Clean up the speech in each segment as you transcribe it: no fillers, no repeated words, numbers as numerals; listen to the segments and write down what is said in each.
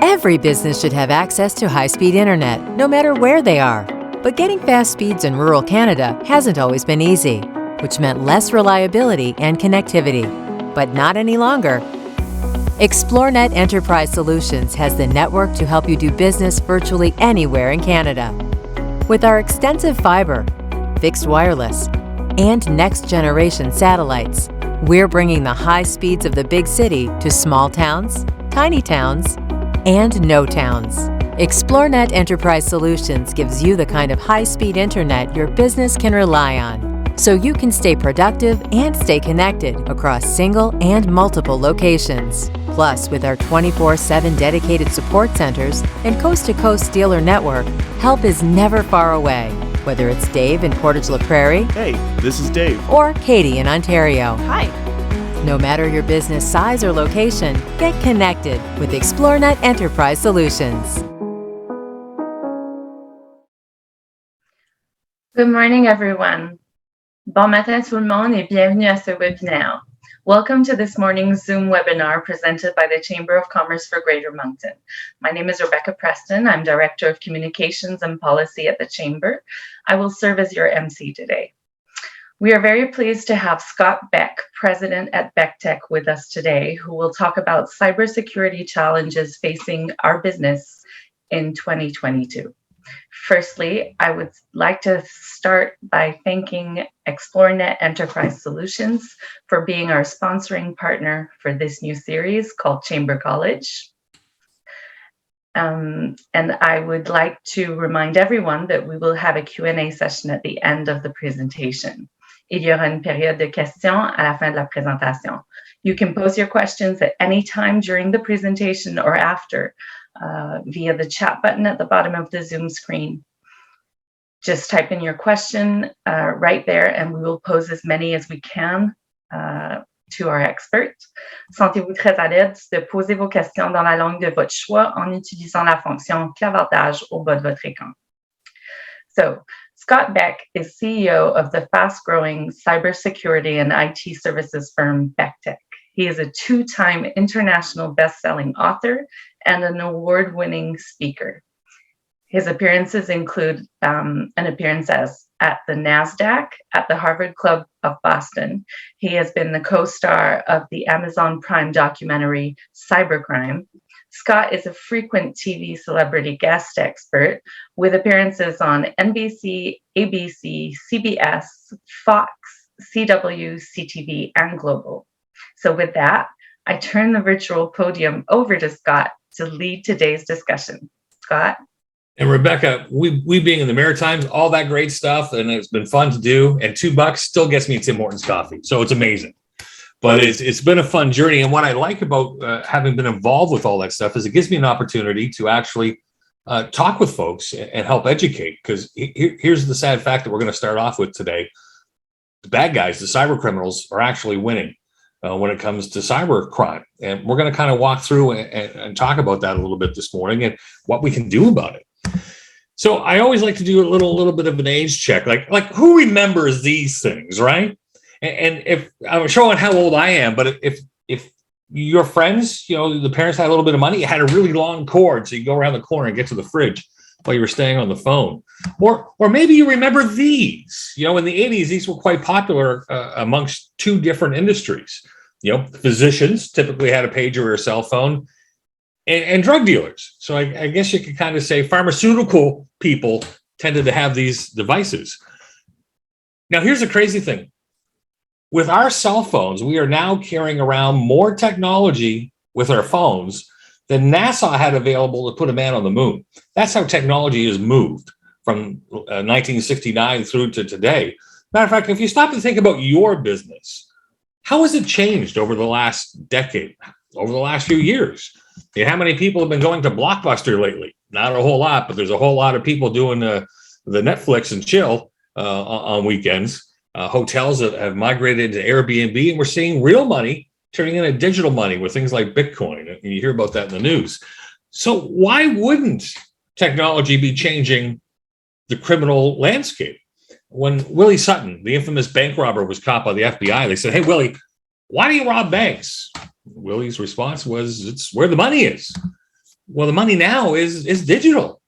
Every business should have access to high-speed internet, no matter where they are. But getting fast speeds in rural Canada hasn't always been easy, which meant less reliability and connectivity. But not any longer. ExploreNet Enterprise Solutions has the network to help you do business virtually anywhere in Canada. With our extensive fiber, fixed wireless, and next-generation satellites, we're bringing the high speeds of the big city to small towns, tiny towns, and no towns. ExploreNet Enterprise Solutions gives you the kind of high-speed internet your business can rely on, so you can stay productive and stay connected across single and multiple locations. Plus, with our 24/7 dedicated support centers and coast-to-coast dealer network, help is never far away, whether it's Dave in Portage La Prairie. Hey, this is Dave. Or Katie in Ontario. Hi. No matter your business size or location, get connected with ExploreNet Enterprise Solutions. Good morning, everyone. Bon matin tout le monde et bienvenue à ce webinaire. Welcome to this morning's Zoom webinar presented by the Chamber of Commerce for Greater Moncton. My name is Rebecca Preston. I'm Director of Communications and Policy at the Chamber. I will serve as your MC today. We are very pleased to have Scott Beck, President at BeckTech, with us today, who will talk about cybersecurity challenges facing our business in 2022. Firstly, I would like to start by thanking ExploreNet Enterprise Solutions for being our sponsoring partner for this new series called Chamber College. And I would like to remind everyone that we will have a Q&A session at the end of the presentation. Il y aura une période de questions à la fin de la présentation. You can pose your questions at any time during the presentation or after via the chat button at the bottom of the Zoom screen. Just type in your question right there and we will pose as many as we can to our expert. Sentez-vous très à l'aise de poser vos questions dans la langue de votre choix en utilisant la fonction clavardage au bas de votre écran. So, Scott Beck is CEO of the fast-growing cybersecurity and IT services firm BeckTech. He is a two-time international best-selling author and an award-winning speaker. His appearances include an appearance at the NASDAQ, at the Harvard Club of Boston. He has been the co-star of the Amazon Prime documentary Cybercrime. Scott is a frequent TV celebrity guest expert with appearances on NBC, ABC, CBS, Fox, CW, CTV, and Global. So with that, I turn the virtual podium over to Scott to lead today's discussion. Scott? And Rebecca, we being in the Maritimes, all that great stuff, and it's been fun to do, and $2 still gets me Tim Hortons coffee. So it's amazing. But it's been a fun journey. And what I like about having been involved with all that stuff is it gives me an opportunity to actually talk with folks and help educate. Because here's the sad fact that we're going to start off with today. The bad guys, the cyber criminals, are actually winning when it comes to cyber crime. And we're going to kind of walk through and talk about that a little bit this morning and what we can do about it. So I always like to do a little bit of an age check. Like who remembers these things, right? And if I'm showing how old I am, but if your friends, the parents had a little bit of money, you had a really long cord, so you go around the corner and get to the fridge while you were staying on the phone. Or maybe you remember these. In the 80s, these were quite popular amongst two different industries. Physicians typically had a pager or a cell phone, and drug dealers. So I guess you could kind of say pharmaceutical people tended to have these devices. Now, here's the crazy thing. With our cell phones, we are now carrying around more technology with our phones than NASA had available to put a man on the moon. That's how technology has moved from 1969 through to today. Matter of fact, if you stop and think about your business, how has it changed over the last decade, over the last few years? How many people have been going to Blockbuster lately? Not a whole lot, but there's a whole lot of people doing the Netflix and chill on weekends. Hotels have migrated to Airbnb, and we're seeing real money turning into digital money with things like Bitcoin. And you hear about that in the news. So why wouldn't technology be changing the criminal landscape? When Willie Sutton, the infamous bank robber, was caught by the FBI, they said, "Hey, Willie, why do you rob banks?" Willie's response was, "It's where the money is." Well, the money now is digital,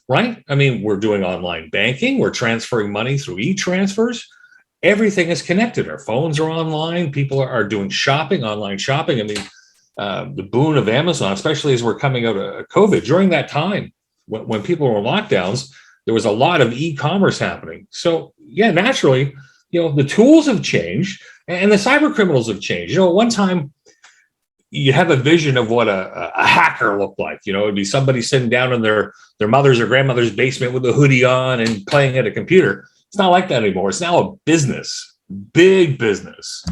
right? I mean, we're doing online banking. We're transferring money through e-transfers. Everything is connected. Our phones are online. People are doing shopping, online shopping. I mean, the boon of Amazon, especially as we're coming out of COVID, during that time when people were in lockdowns, there was a lot of e-commerce happening. So yeah, naturally, the tools have changed and the cyber criminals have changed. At one time, you have a vision of what a hacker looked like. It'd be somebody sitting down in their mother's or grandmother's basement with a hoodie on and playing at a computer. It's not like that anymore. It's now a business, big business.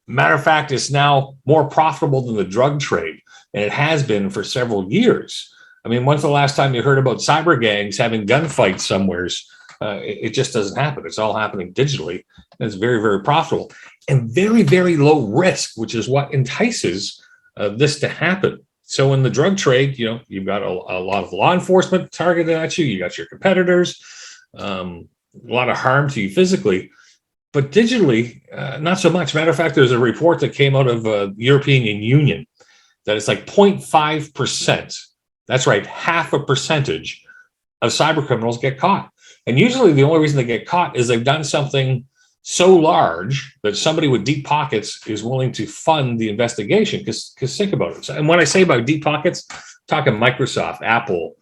Matter of fact, it's now more profitable than the drug trade, and it has been for several years. I mean, when's the last time you heard about cyber gangs having gunfights somewheres? It just doesn't happen. It's all happening digitally, and it's very, very profitable and very, very low risk, which is what entices this to happen. So in the drug trade, you've got a lot of law enforcement targeted at you. You got your competitors, a lot of harm to you physically. But digitally, not so much. Matter of fact, there's a report that came out of the European Union that it's like 0.5%. That's right, half a percentage of cyber criminals get caught. And usually the only reason they get caught is they've done something so large that somebody with deep pockets is willing to fund the investigation. Because think about it. And when I say about deep pockets, I'm talking Microsoft, Apple,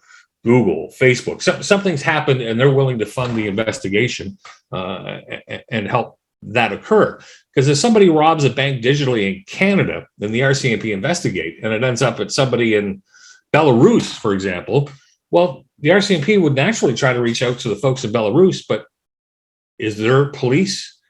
Google, Facebook, something's happened and they're willing to fund the investigation and help that occur. Because if somebody robs a bank digitally in Canada, then the RCMP investigate and it ends up at somebody in Belarus, for example. Well, the RCMP would naturally try to reach out to the folks in Belarus, but is there police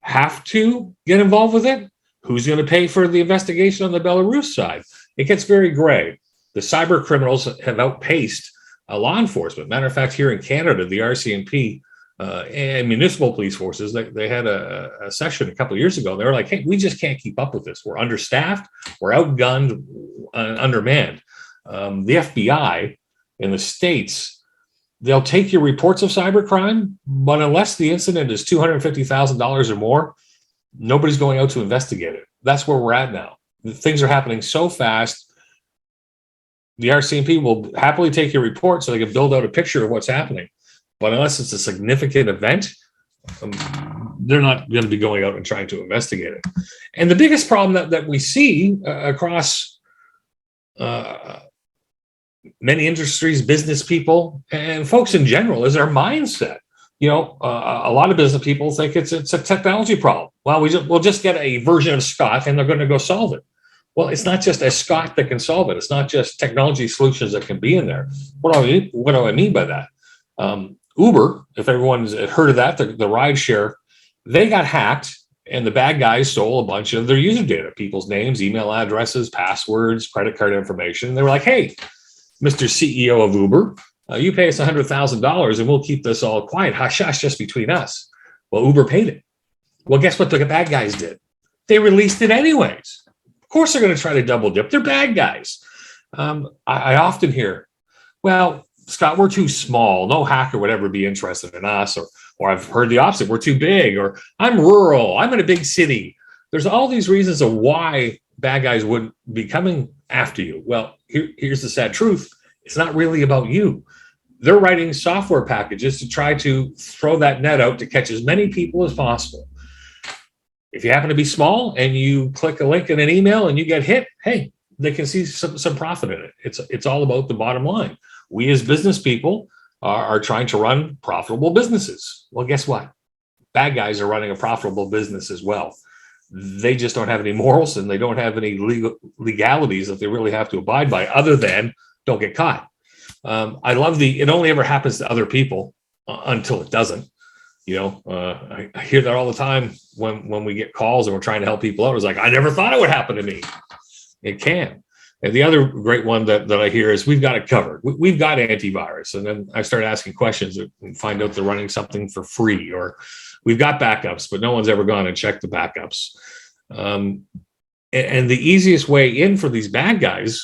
have to get involved with it? Who's going to pay for the investigation on the Belarus side? It gets very gray. The cyber criminals have outpaced law enforcement. Matter of fact, here in Canada, the RCMP and municipal police forces, they had a session a couple of years ago. They were like, hey, we just can't keep up with this. We're understaffed, we're outgunned, undermanned. The FBI in the States, they'll take your reports of cybercrime, but unless the incident is $250,000 or more, nobody's going out to investigate it. That's where we're at now. Things are happening so fast. The RCMP will happily take your report so they can build out a picture of what's happening. But unless it's a significant event, they're not going to be going out and trying to investigate it. And the biggest problem that we see across many industries, business people, and folks in general is our mindset. A lot of business people think it's a technology problem. Well, we'll just get a version of Scott and they're going to go solve it. Well, it's not just a Scott that can solve it. It's not just technology solutions that can be in there. What do I mean by that? Uber, if everyone's heard of that, the ride share, they got hacked and the bad guys stole a bunch of their user data, people's names, email addresses, passwords, credit card information. They were like, hey, Mr. CEO of Uber, you pay us $100,000 and we'll keep this all quiet, hush-hush, just between us. Well, Uber paid it. Well, guess what the bad guys did? They released it anyways. Of course, they're going to try to double dip. They're bad guys. I often hear, well, Scott, we're too small. No hacker would ever be interested in us. Or I've heard the opposite. We're too big. Or I'm rural. I'm in a big city. There's all these reasons of why bad guys wouldn't be coming after you. Well, here's the sad truth. It's not really about you. They're writing software packages to try to throw that net out to catch as many people as possible. If you happen to be small and you click a link in an email and you get hit, hey, they can see some profit in it. It's all about the bottom line. We as business people are trying to run profitable businesses. Well, guess what? Bad guys are running a profitable business as well. They just don't have any morals and they don't have any legalities that they really have to abide by other than don't get caught. I love it only ever happens to other people until it doesn't. I hear that all the time when we get calls and we're trying to help people out. It's like, I never thought it would happen to me. It can. And the other great one that I hear is we've got it covered. We've got antivirus. And then I start asking questions and find out they're running something for free, or we've got backups, but no one's ever gone and checked the backups. And the easiest way in for these bad guys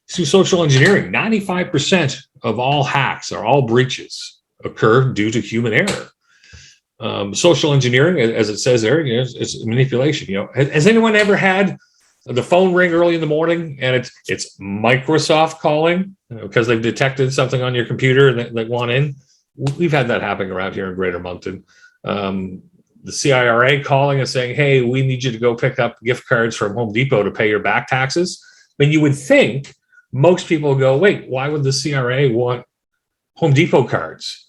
is through social engineering. 95% of all hacks or all breaches occur due to human error. Social engineering, as it says there, it's manipulation. Has anyone ever had the phone ring early in the morning and it's Microsoft calling because they've detected something on your computer and they want in. We've had that happening around here in Greater Moncton. The CIRA calling and saying, hey, we need you to go pick up gift cards from Home Depot to pay your back taxes. I mean, you would think most people go, wait, why would the CRA want Home Depot cards?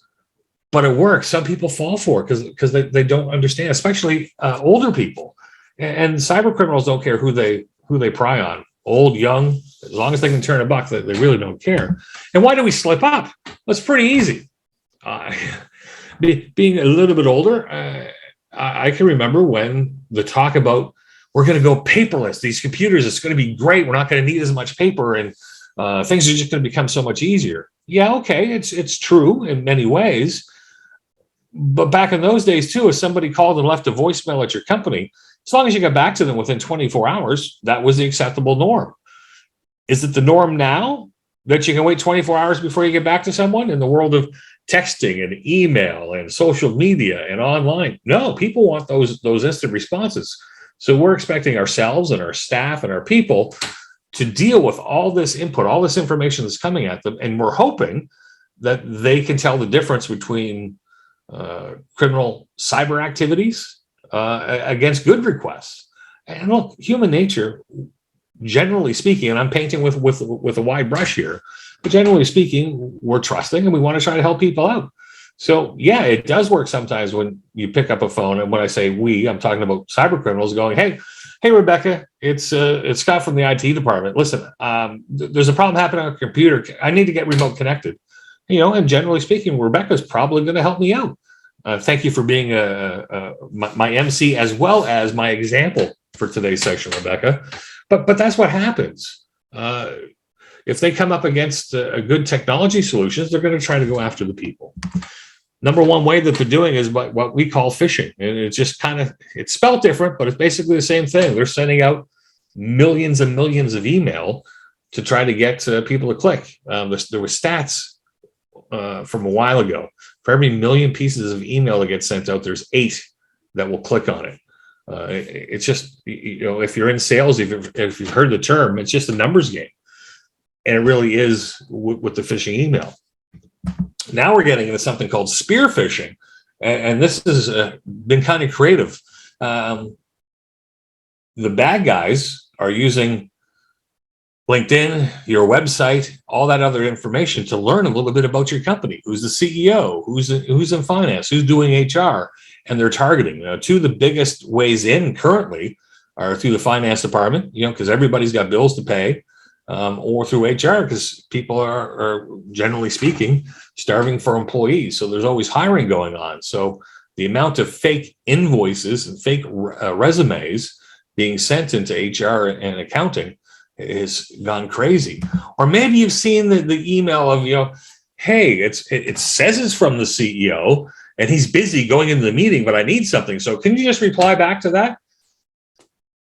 But it works. Some people fall for it because they don't understand, especially older people. And cyber criminals don't care who they pry on, old, young, as long as they can turn a buck, they really don't care. And why do we slip up? Well, it's pretty easy. Being a little bit older, I can remember when the talk about we're going to go paperless, these computers, it's going to be great. We're not going to need as much paper and things are just going to become so much easier. Yeah, okay, it's true in many ways. But back in those days, too, if somebody called and left a voicemail at your company, as long as you got back to them within 24 hours, that was the acceptable norm. Is it the norm now that you can wait 24 hours before you get back to someone in the world of texting and email and social media and online? No, people want those instant responses. So we're expecting ourselves and our staff and our people to deal with all this input, all this information that's coming at them. And we're hoping that they can tell the difference between criminal cyber activities against good requests. And look, human nature, generally speaking, and I'm painting with a wide brush here, but generally speaking, we're trusting and we want to try to help people out. So yeah, it does work sometimes when you pick up a phone. And when I say we, I'm talking about cyber criminals going, hey, Rebecca, it's Scott from the IT department. Listen, there's a problem happening on a computer. I need to get remote connected. And generally speaking, Rebecca's probably going to help me out. Thank you for being my MC as well as my example for today's session, Rebecca. But that's what happens. If they come up against a good technology solutions, they're going to try to go after the people. Number one way that they're doing is what we call phishing. And it's just it's spelled different, but it's basically the same thing. They're sending out millions and millions of email to try to get people to click. There were stats from a while ago. For every million pieces of email that gets sent out, there's 8 that will click on it. It's just, if you're in sales, if you've heard the term, it's just a numbers game. And it really is with the phishing email. Now we're getting into something called spear phishing. And this has been kind of creative. The bad guys are using LinkedIn, your website, all that other information to learn a little bit about your company. Who's the CEO? Who's in finance? Who's doing HR? And they're targeting. Two of the biggest ways in currently are through the finance department, because everybody's got bills to pay, or through HR because people are generally speaking starving for employees. So there's always hiring going on. So the amount of fake invoices and fake resumes being sent into HR and accounting has gone crazy. Or maybe you've seen the email of, hey, it says it's from the CEO and he's busy going into the meeting, but I need something. So can you just reply back to that?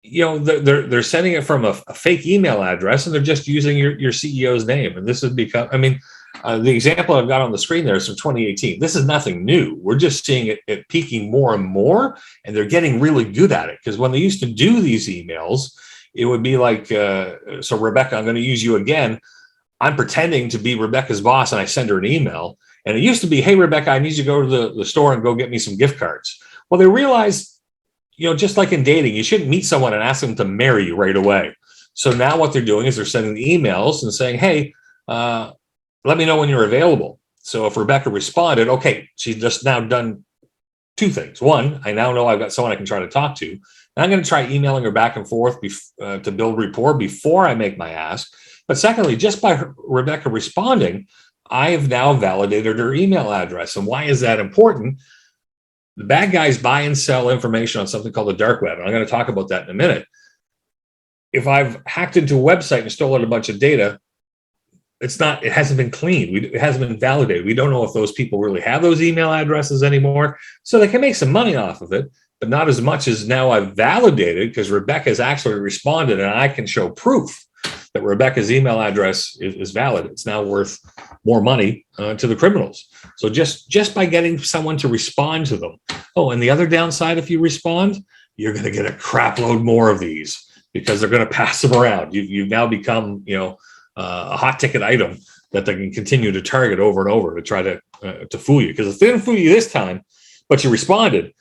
They're sending it from a fake email address and they're just using your CEO's name. And this has become, the example I've got on the screen there is from 2018. This is nothing new. We're just seeing it peaking more and more, and they're getting really good at it. Because when they used to do these emails, it would be like, so Rebecca, I'm going to use you again. I'm pretending to be Rebecca's boss and I send her an email. And it used to be, hey, Rebecca, I need you to go to the store and go get me some gift cards. Well, they realized, just like in dating, you shouldn't meet someone and ask them to marry you right away. So now what they're doing is they're sending emails and saying, hey, let me know when you're available. So if Rebecca responded, okay, she's just now done 2 things. One, I now know I've got someone I can try to talk to. And I'm going to try emailing her back and forth to build rapport before I make my ask. But secondly, just by Rebecca responding, I have now validated her email address. And why is that important? The bad guys buy and sell information on something called the dark web. And I'm going to talk about that in a minute. If I've hacked into a website and stolen a bunch of data, it hasn't been cleaned. It hasn't been validated. We don't know if those people really have those email addresses anymore. So they can make some money off of it, but not as much as now I've validated because Rebecca has actually responded and I can show proof that Rebecca's email address is valid. It's now worth more money to the criminals. So just by getting someone to respond to them. Oh, and the other downside, if you respond, you're going to get a crap load more of these because they're going to pass them around. You've now become, a hot ticket item that they can continue to target over and over to try to fool you. Because if they didn't fool you this time, but you responded,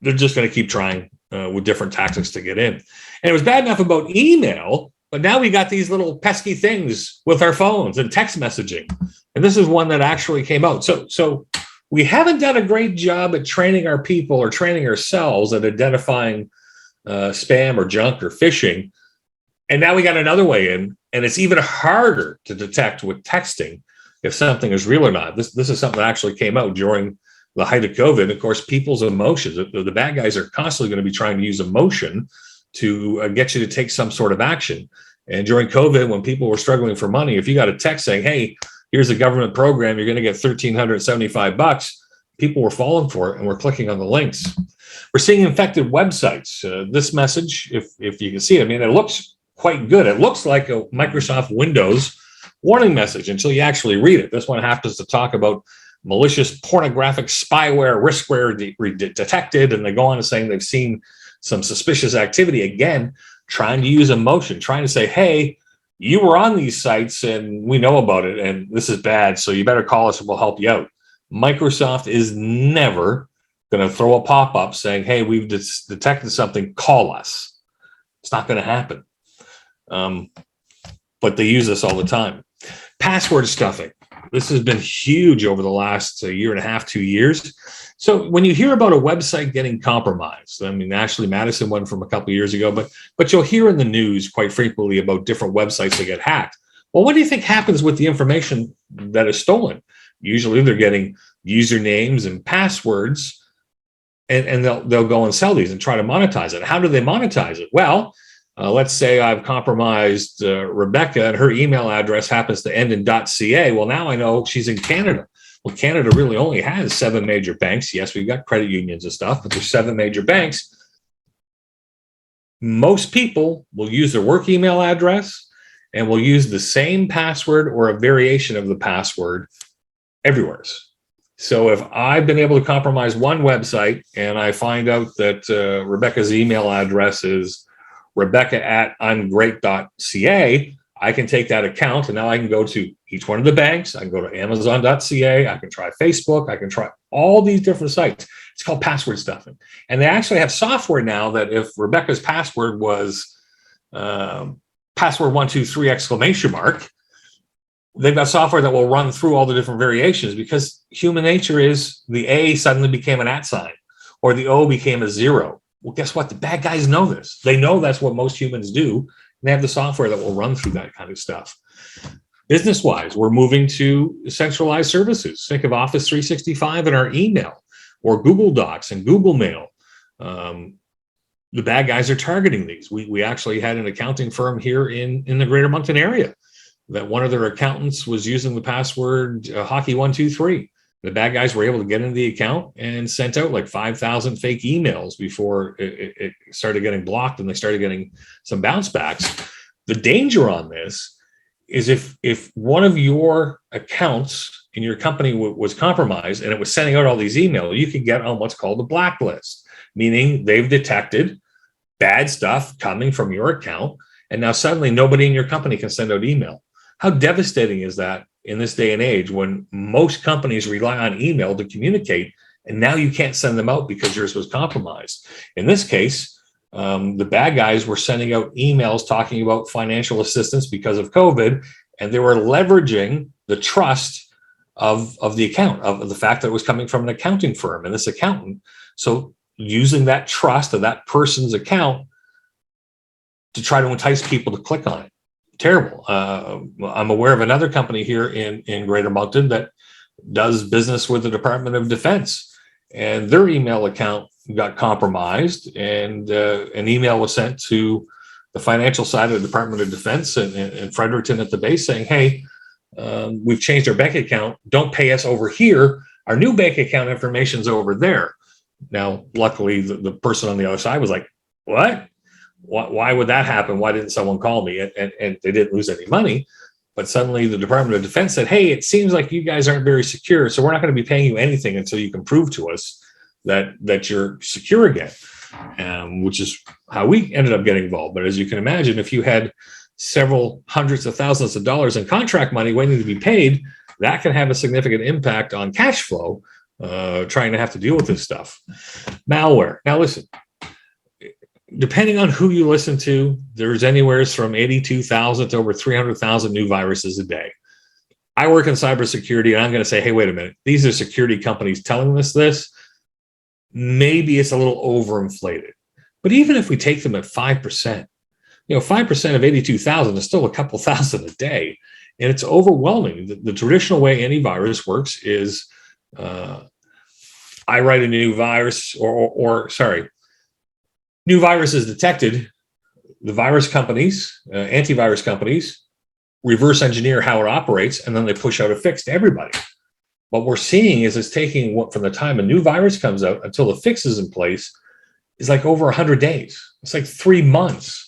they're just going to keep trying with different tactics to get in. And it was bad enough about email, but now we got these little pesky things with our phones and text messaging. And this is one that actually came out. So we haven't done a great job at training our people or training ourselves at identifying spam or junk or phishing. And now we got another way in, and it's even harder to detect with texting if something is real or not. This is something that actually came out during the height of COVID. Of course, people's emotions, the bad guys are constantly going to be trying to use emotion to get you to take some sort of action. And during COVID, when people were struggling for money, if you got a text saying, hey, here's a government program, you're going to get $1,375, people were falling for it and were clicking on the links. We're seeing infected websites. This message, if you can see it, it looks quite good. It looks like a Microsoft Windows warning message until you actually read it. This one happens to talk about malicious pornographic spyware, riskware detected, and they go on to saying they've seen some suspicious activity, again, trying to use emotion, trying to say, hey, you were on these sites and we know about it and this is bad, so you better call us and we'll help you out. Microsoft is never going to throw a pop-up saying, hey, we've detected something, call us. It's not going to happen. But they use this all the time. Password stuffing. This has been huge over the last year and a half, 2 years. So when you hear about a website getting compromised, Ashley Madison one from a couple of years ago, but you'll hear in the news quite frequently about different websites that get hacked. Well, what do you think happens with the information that is stolen? Usually they're getting usernames and passwords, and they'll go and sell these and try to monetize it. How do they monetize it? Well, let's say I've compromised Rebecca and her email address happens to end in .ca. Well, now I know she's in Canada. Well, Canada really only has 7 major banks. Yes, we've got credit unions and stuff, but there's 7 major banks. Most people will use their work email address and will use the same password or a variation of the password everywhere. So if I've been able to compromise one website and I find out that Rebecca's email address is rebecca@imgreat.ca, I can take that account and now I can go to each one of the banks. I can go to amazon.ca. I can try Facebook. I can try all these different sites. It's called password stuffing. And they actually have software now that if Rebecca's password was password 123 exclamation mark, they've got software that will run through all the different variations, because human nature is the A suddenly became an @ sign or the O became a 0. Well, guess what? The bad guys know this. They know that's what most humans do. They have the software that will run through that kind of stuff. Business-wise, we're moving to centralized services. Think of Office 365 in our email, or Google Docs and Google Mail. The bad guys are targeting these. We actually had an accounting firm here in the Greater Moncton area that one of their accountants was using the password hockey123. The bad guys were able to get into the account and sent out like 5,000 fake emails before it started getting blocked and they started getting some bounce backs. The danger on this is if one of your accounts in your company was compromised and it was sending out all these emails, you could get on what's called a blacklist, meaning they've detected bad stuff coming from your account, and now suddenly nobody in your company can send out email. How devastating is that in this day and age when most companies rely on email to communicate, and now you can't send them out because yours was compromised? In this case, the bad guys were sending out emails talking about financial assistance because of COVID, and they were leveraging the trust of the account, of the fact that it was coming from an accounting firm and this accountant. So using that trust of that person's account to try to entice people to click on it. Terrible. I'm aware of another company here in Greater Moncton that does business with the Department of Defense, and their email account got compromised, and an email was sent to the financial side of the Department of Defense in Fredericton at the base saying, hey, we've changed our bank account. Don't pay us over here. Our new bank account information's over there. Now, luckily, the person on the other side was like, what? Why would that happen? Why didn't someone call me? And they didn't lose any money. But suddenly the Department of Defense said, hey, it seems like you guys aren't very secure, so we're not going to be paying you anything until you can prove to us that you're secure again. which is how we ended up getting involved. But as you can imagine, if you had several hundreds of thousands of dollars in contract money waiting to be paid, that can have a significant impact on cash flow, trying to have to deal with this stuff. Malware. Now, listen, depending on who you listen to, there's anywhere from 82,000 to over 300,000 new viruses a day. I work in cybersecurity, and I'm going to say, hey, wait a minute. These are security companies telling us this. Maybe it's a little overinflated. But even if we take them at 5%, 5% of 82,000 is still a couple thousand a day. And it's overwhelming. The traditional way antivirus works is I write a new virus, new virus is detected. The virus companies, antivirus companies, reverse engineer how it operates, and then they push out a fix to everybody. What we're seeing is it's taking what from the time a new virus comes out until the fix is in place is like over 100 days. It's like 3 months.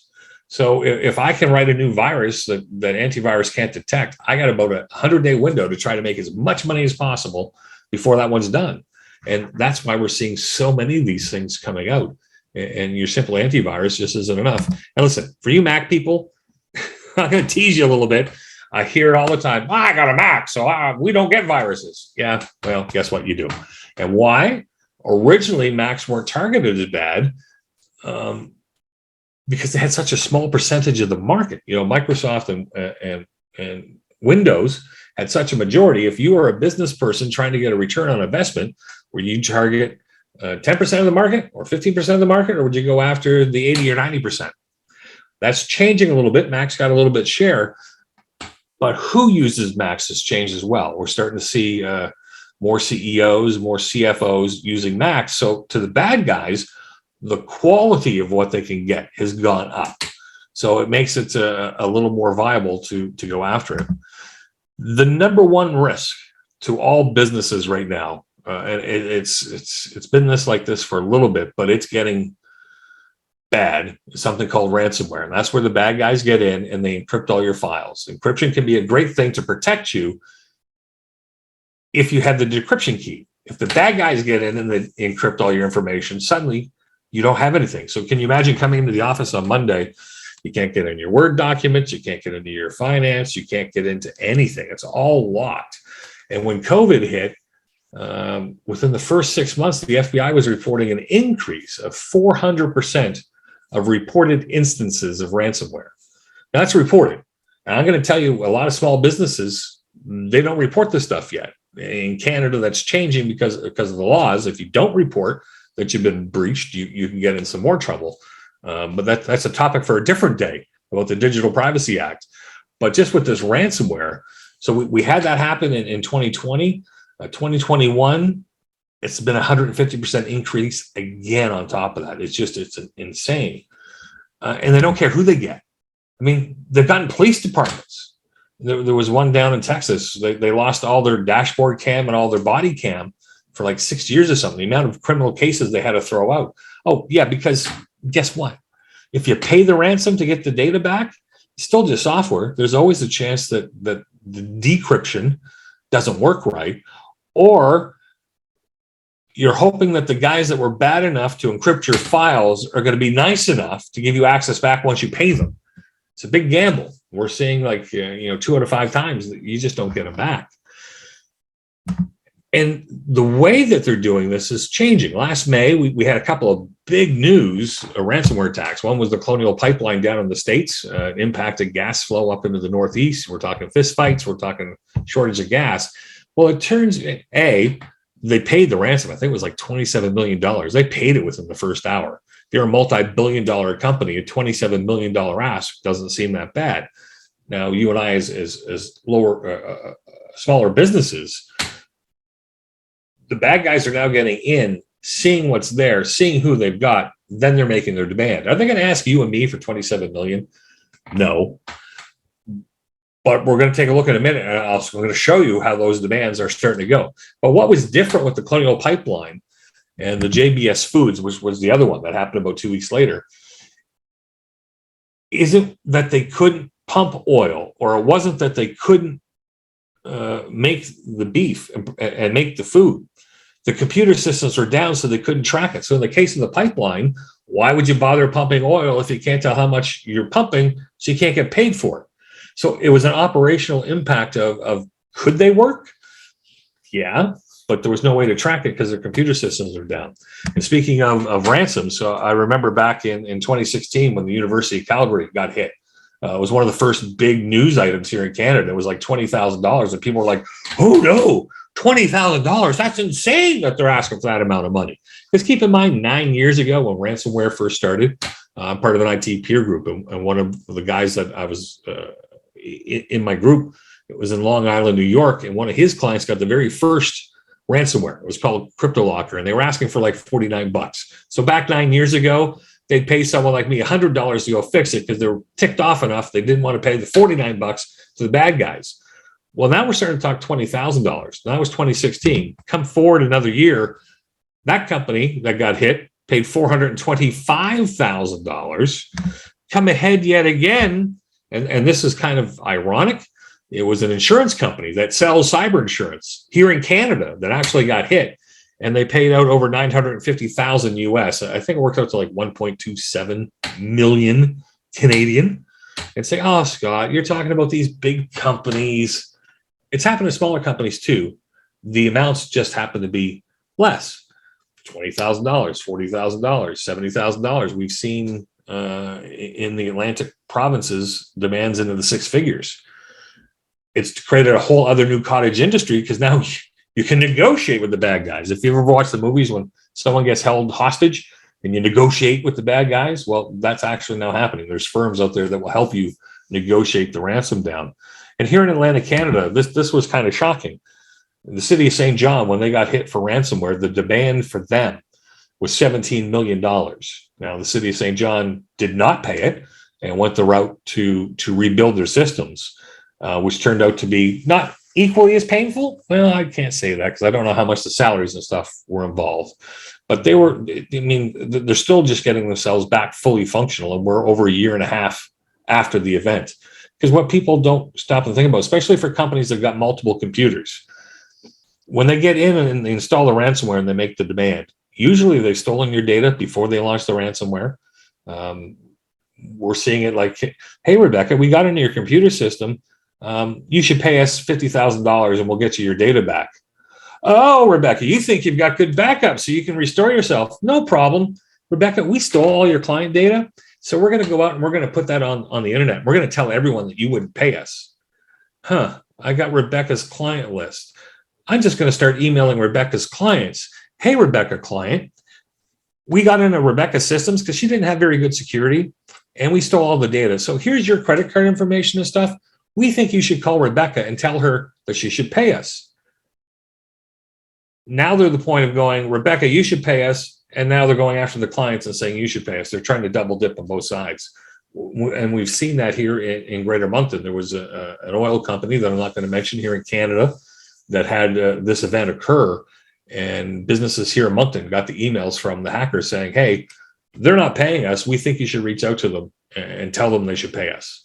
So if I can write a new virus that antivirus can't detect, I got about a 100-day window to try to make as much money as possible before that one's done. And that's why we're seeing so many of these things coming out. And your simple antivirus just isn't enough. And listen, for you Mac people, I'm going to tease you a little bit. I hear it all the time. I got a Mac, so we don't get viruses. Yeah, well, guess what? You do. And why? Originally, Macs weren't targeted as bad because they had such a small percentage of the market. Microsoft and Windows had such a majority. If you are a business person trying to get a return on investment, where you target 10% of the market or 15% of the market, or would you go after the 80 or 90%? That's changing a little bit. Mac's got a little bit share, but who uses Macs has changed as well. We're starting to see more CEOs, more CFOs using Macs. So to the bad guys, the quality of what they can get has gone up. So it makes it a little more viable to go after it. The number one risk to all businesses right now, and it's been like this for a little bit, but it's getting bad, something called ransomware. And that's where the bad guys get in and they encrypt all your files. Encryption can be a great thing to protect you if you have the decryption key. If the bad guys get in and they encrypt all your information, suddenly you don't have anything. So can you imagine coming into the office on Monday? You can't get in your Word documents. You can't get into your finance. You can't get into anything. It's all locked. And when COVID hit, within the first 6 months, the FBI was reporting an increase of 400% of reported instances of ransomware. Now, that's reported. And I'm going to tell you, a lot of small businesses, they don't report this stuff yet. In Canada, that's changing because of the laws. If you don't report that you've been breached, you can get in some more trouble. But that's a topic for a different day about the Digital Privacy Act. But just with this ransomware, so we had that happen in 2020. 2021, it's been 150% increase again on top of that. It's insane. And they don't care who they get. I mean, they've gotten police departments. There was one down in Texas. They lost all their dashboard cam and all their body cam for like 6 years or something. The amount of criminal cases they had to throw out. Oh, yeah, because guess what? If you pay the ransom to get the data back, it's still just software. There's always a chance that the decryption doesn't work right. Or you're hoping that the guys that were bad enough to encrypt your files are going to be nice enough to give you access back once you pay them. It's a big gamble. We're seeing 2 out of 5 times that you just don't get them back. And the way that they're doing this is changing. Last May, we had a couple of big news ransomware attacks. One was the Colonial Pipeline down in the States. It impacted gas flow up into the Northeast. We're talking fist fights. We're talking shortage of gas. Well, it turns they paid the ransom. I think it was like $27 million. They paid it within the first hour. If you're a multi-billion-dollar company, a $27 million ask doesn't seem that bad. Now, you and I, as lower, smaller businesses, the bad guys are now getting in, seeing what's there, seeing who they've got. Then they're making their demand. Are they going to ask you and me for $27 million? No. But we're going to take a look in a minute, and I'm going to show you how those demands are starting to go. But what was different with the Colonial Pipeline and the JBS Foods, which was the other one that happened about 2 weeks later, isn't that they couldn't pump oil, or it wasn't that they couldn't make the beef and make the food. the computer systems were down, so they couldn't track it. So in the case of the pipeline, why would you bother pumping oil if you can't tell how much you're pumping, so you can't get paid for it? So it was an operational impact of could they work? Yeah, but there was no way to track it because their computer systems are down. And speaking of ransom, so I remember back in 2016 when the University of Calgary got hit. It was one of the first big news items here in Canada. It was like $20,000, and people were like, "Oh no, $20,000! That's insane that they're asking for that amount of money." Because keep in mind, 9 years ago when ransomware first started, I'm part of an IT peer group, and one of the guys that I was in my group, it was in Long Island, New York, and one of his clients got the very first ransomware. It was called CryptoLocker, and they were asking for like $49. So back 9 years ago, they'd pay someone like me $100 to go fix it because they were ticked off enough. They didn't want to pay the $49 to the bad guys. Well, now we're starting to talk $20,000. That was 2016. Come forward another year, that company that got hit paid $425,000. Come ahead yet again, and this is kind of ironic. It was an insurance company that sells cyber insurance here in Canada that actually got hit, and they paid out over $950,000 US. I think it worked out to like 1.27 million Canadian. And say, "Oh, Scott, you're talking about these big companies." It's happened to smaller companies too. The amounts just happen to be less. $20,000, $40,000, $70,000. We've seen in the Atlantic provinces demands into the six figures. It's created a whole other new cottage industry because now you can negotiate with the bad guys. If you ever watch the movies when someone gets held hostage and you negotiate with the bad guys, well, that's actually now happening. There's firms out there that will help you negotiate the ransom down. And here in Atlantic Canada, this was kind of shocking. The city of St. John, when they got hit for ransomware, the demand for them was $17 million. Now, the city of St. John did not pay it and went the route to rebuild their systems, which turned out to be not equally as painful. Well, I can't say that because I don't know how much the salaries and stuff were involved. But they were, I mean, they're still just getting themselves back fully functional, and we're over a year and a half after the event. Because what people don't stop and think about, especially for companies that got multiple computers, when they get in and they install the ransomware and they make the demand, usually they've stolen your data before they launch the ransomware. We're seeing it like, "Hey, Rebecca, we got into your computer system. You should pay us $50,000 and we'll get you your data back." "Oh, Rebecca, you think you've got good backup so you can restore yourself. No problem. Rebecca, we stole all your client data. So we're going to go out and we're going to put that on the internet. We're going to tell everyone that you wouldn't pay us." I got Rebecca's client list. I'm just going to start emailing Rebecca's clients. "Hey, Rebecca client, we got into Rebecca's systems because she didn't have very good security and we stole all the data. So here's your credit card information and stuff. We think you should call Rebecca and tell her that she should pay us." Now they're the point of going, "Rebecca, you should pay us." And now they're going after the clients and saying, "You should pay us." They're trying to double dip on both sides. And we've seen that here in Greater Moncton. There was an oil company that I'm not going to mention here in Canada that had this event occur. And businesses here in Moncton got the emails from the hackers saying, "Hey, they're not paying us. We think you should reach out to them and tell them they should pay us."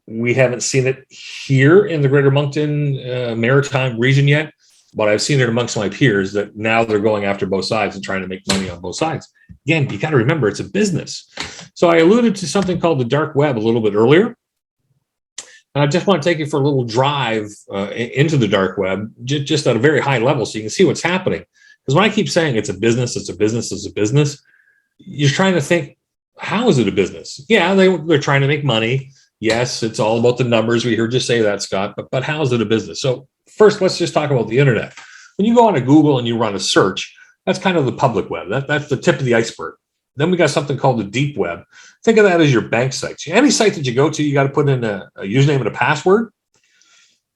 We haven't seen it here in the Greater Moncton Maritime region yet, but I've seen it amongst my peers that now they're going after both sides and trying to make money on both sides. Again, you got to remember it's a business. So I alluded to something called the dark web a little bit earlier. And I just want to take you for a little drive into the dark web, just at a very high level so you can see what's happening. Because when I keep saying it's a business, it's a business, it's a business, you're trying to think, how is it a business? Yeah, they're trying to make money. Yes, it's all about the numbers. We heard you say that, Scott, but how is it a business? So first, let's just talk about the internet. When you go on to Google and you run a search, that's kind of the public web. That's the tip of the iceberg. Then we got something called the deep web. Think of that as your bank sites. Any site that you go to, you got to put in a username and a password.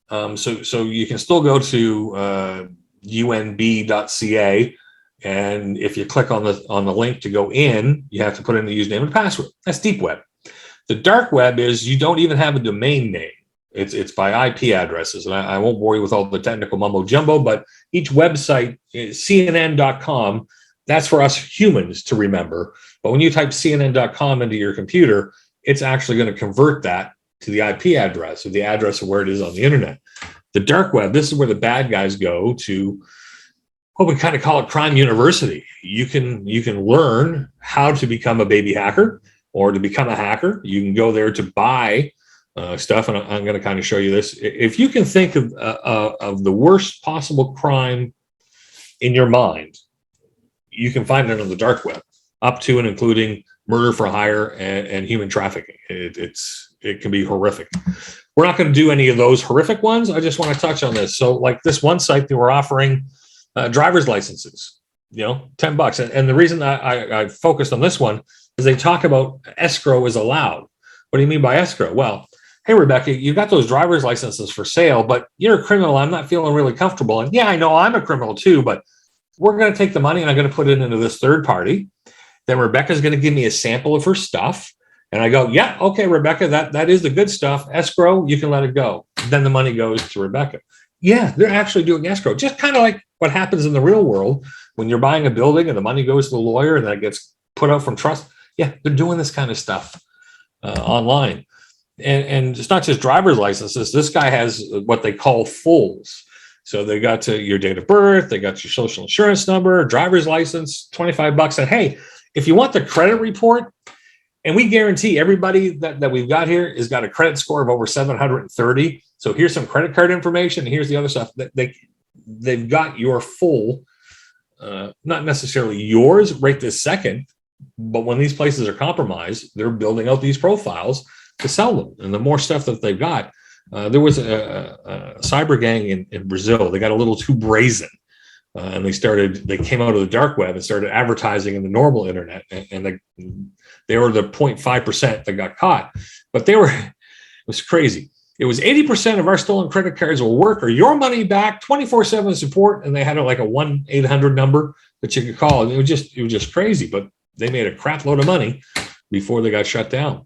So you can still go to unb.ca, and if you click on the link to go in, you have to put in the username and password. That's deep web. The dark web is you don't even have a domain name. It's by IP addresses, and I won't bore you with all the technical mumbo jumbo, but each website, CNN.com, that's for us humans to remember. But when you type CNN.com into your computer, it's actually going to convert that to the IP address, or the address of where it is on the internet. The dark web, this is where the bad guys go to well, we kind of call it crime university. You can learn how to become a baby hacker or to become a hacker. You can go there to buy stuff, and I'm going to kind of show you this. If you can think of the worst possible crime in your mind, you can find it on the dark web, up to and including murder for hire and human trafficking. It can be horrific. We're not going to do any of those horrific ones. I just want to touch on this. So, like this one site, they were offering driver's licenses, $10. And the reason I focused on this one is they talk about escrow is allowed. What do you mean by escrow? Well, hey, Rebecca, you got those driver's licenses for sale, but you're a criminal. I'm not feeling really comfortable. And yeah, I know I'm a criminal too, but we're going to take the money and I'm going to put it into this third party. Then Rebecca's going to give me a sample of her stuff. And I go, yeah, okay, Rebecca, that is the good stuff. Escrow, you can let it go. Then the money goes to Rebecca. Yeah, they're actually doing escrow, just kind of like what happens in the real world when you're buying a building and the money goes to the lawyer and then it gets put out from trust. Yeah, they're doing this kind of stuff online. And it's not just driver's licenses. This guy has what they call fulls. So they got to your date of birth, they got your social insurance number, driver's license, $25. And hey, if you want the credit report, and we guarantee everybody that we've got here has got a credit score of over 730. So here's some credit card information. And here's the other stuff. They've got your full, not necessarily yours right this second, but when these places are compromised, they're building out these profiles to sell them. And the more stuff that they've got, there was a cyber gang in Brazil. They got a little too brazen. And they came out of the dark web and started advertising in the normal internet. And they were the 0.5% that got caught. But it was crazy. It was 80% of our stolen credit cards will work or your money back, 24/7 support. And they had like a 1-800 number that you could call. And it was just crazy. But they made a crap load of money before they got shut down.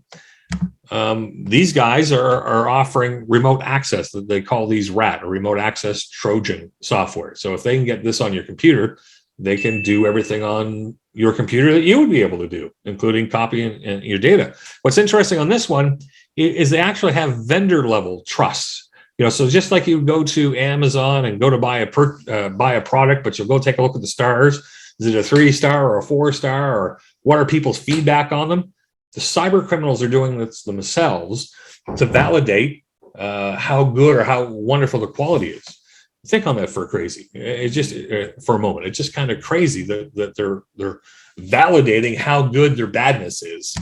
These guys are offering remote access. That they call these RAT, or remote access Trojan software. So if they can get this on your computer, they can do everything on your computer that you would be able to do, including copying and your data. What's interesting on this one is they actually have vendor level trusts. So just like you go to Amazon and go to buy a product, but you'll go take a look at the stars. Is it a 3-star or a 4-star, or what are people's feedback on them? The cyber criminals are doing this themselves to validate how good or how wonderful the quality is. Think on that for a moment. It's just kind of crazy that they're validating how good their badness is.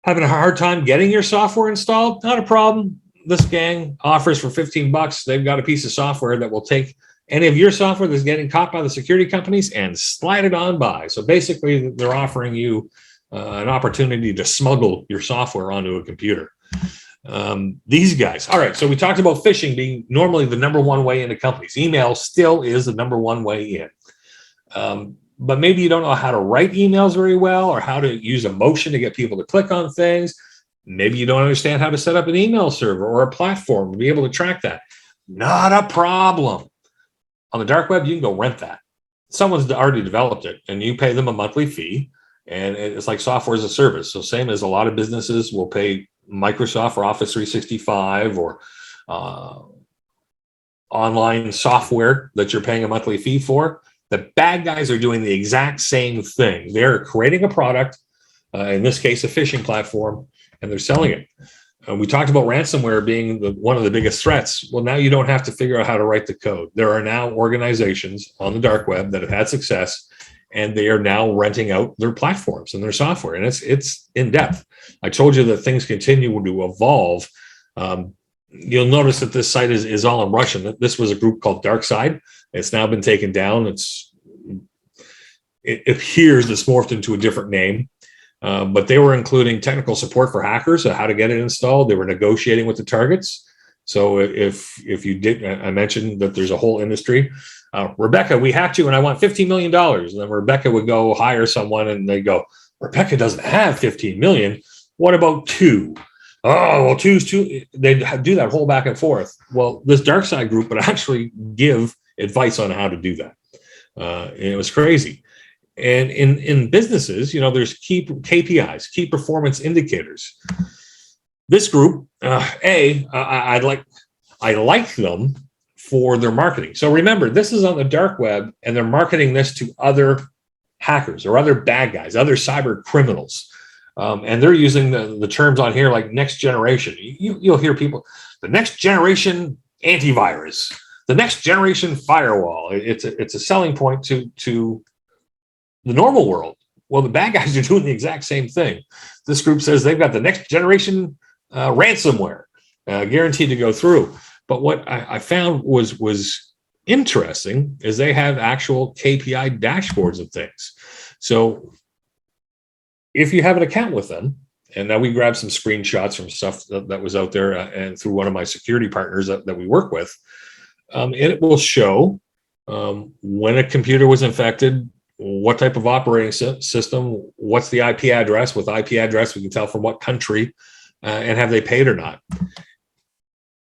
Having a hard time getting your software installed? Not a problem. This gang offers for $15. They've got a piece of software that will take any of your software that's getting caught by the security companies and slide it on by. So basically, they're offering you an opportunity to smuggle your software onto a computer. These guys. All right. So we talked about phishing being normally the number one way into companies. Email still is the number one way in. But maybe you don't know how to write emails very well, or how to use emotion to get people to click on things. Maybe you don't understand how to set up an email server or a platform to be able to track that. Not a problem. On the dark web, you can go rent that. Someone's already developed it, and you pay them a monthly fee. And it's like software as a service. So same as a lot of businesses will pay Microsoft or Office 365 or online software that you're paying a monthly fee for. The bad guys are doing the exact same thing. They're creating a product, in this case, a phishing platform, and they're selling it. We talked about ransomware being one of the biggest threats. Well, now you don't have to figure out how to write the code. There are now organizations on the dark web that have had success, and they are now renting out their platforms and their software. And it's in depth. I told you that things continue to evolve. You'll notice that this site is all in Russian. This was a group called DarkSide. It's now been taken down. It appears it's morphed into a different name. But they were including technical support for hackers, how to get it installed. They were negotiating with the targets. So if you did, I mentioned that there's a whole industry. Rebecca, we hacked you and I want $15 million. And then Rebecca would go hire someone and they go, Rebecca doesn't have 15 million. What about 2? Oh, well, 2's too. They do that whole back and forth. Well, this DarkSide group would actually give advice on how to do that. And it was crazy. And in businesses, there's key KPIs, key performance indicators. This group, I like them for their marketing. So remember, this is on the dark web, and they're marketing this to other hackers or other bad guys, other cyber criminals. And they're using the terms on here like next generation. You'll hear people, the next generation antivirus, the next generation firewall. It's a selling point to the normal world. Well, the bad guys are doing the exact same thing. This group says they've got the next generation ransomware guaranteed to go through. But what I found was interesting is they have actual KPI dashboards of things. So if you have an account with them, and now we grabbed some screenshots from stuff that was out there and through one of my security partners that we work with, it will show when a computer was infected, what type of operating system, what's the IP address. With IP address, we can tell from what country, and have they paid or not.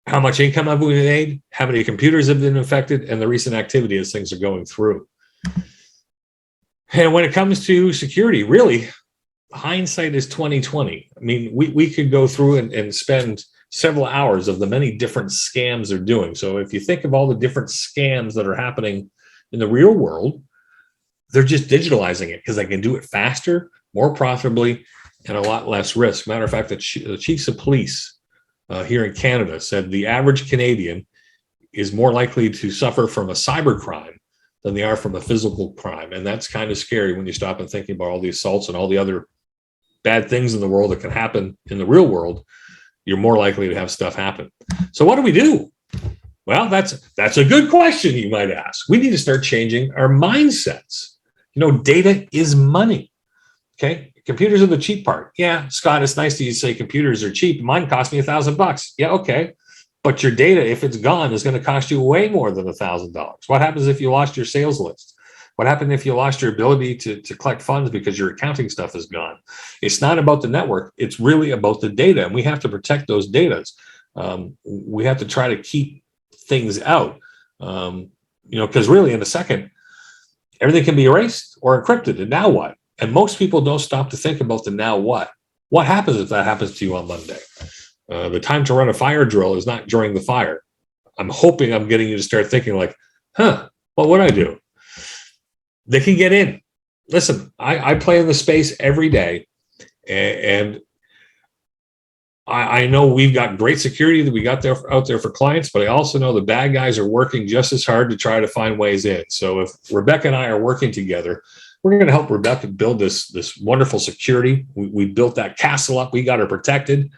How much income have we made? How many computers have been infected? And the recent activity as things are going through. And when it comes to security, really, hindsight is 2020. I mean, we could go through and spend several hours of the many different scams they're doing. So if you think of all the different scams that are happening in the real world, they're just digitalizing it because they can do it faster, more profitably, and a lot less risk. Matter of fact, the chiefs of police here in Canada said the average Canadian is more likely to suffer from a cyber crime than they are from a physical crime. And that's kind of scary when you stop and think about all the assaults and all the other bad things in the world that can happen in the real world. You're more likely to have stuff happen. So what do we do? Well, that's a good question you might ask. We need to start changing our mindsets. You know, data is money. Okay. Computers are the cheap part. Yeah, Scott, it's nice that you say computers are cheap. Mine cost me $1,000. Yeah, okay. But your data, if it's gone, is going to cost you way more than $1,000. What happens if you lost your sales list? What happened if you lost your ability to collect funds because your accounting stuff is gone? It's not about the network. It's really about the data, and we have to protect those data. We have to try to keep things out, because really in a second, everything can be erased or encrypted. And now what? And most people don't stop to think about the now what. What happens if that happens to you on Monday? The time to run a fire drill is not during the fire. I'm hoping I'm getting you to start thinking like, what would I do? They can get in. Listen, I play in the space every day, and I know we've got great security that we got out there for clients, but I also know the bad guys are working just as hard to try to find ways in. So if Rebecca and I are working together, we're going to help Rebecca build this wonderful security. We built that castle up. We got her protected.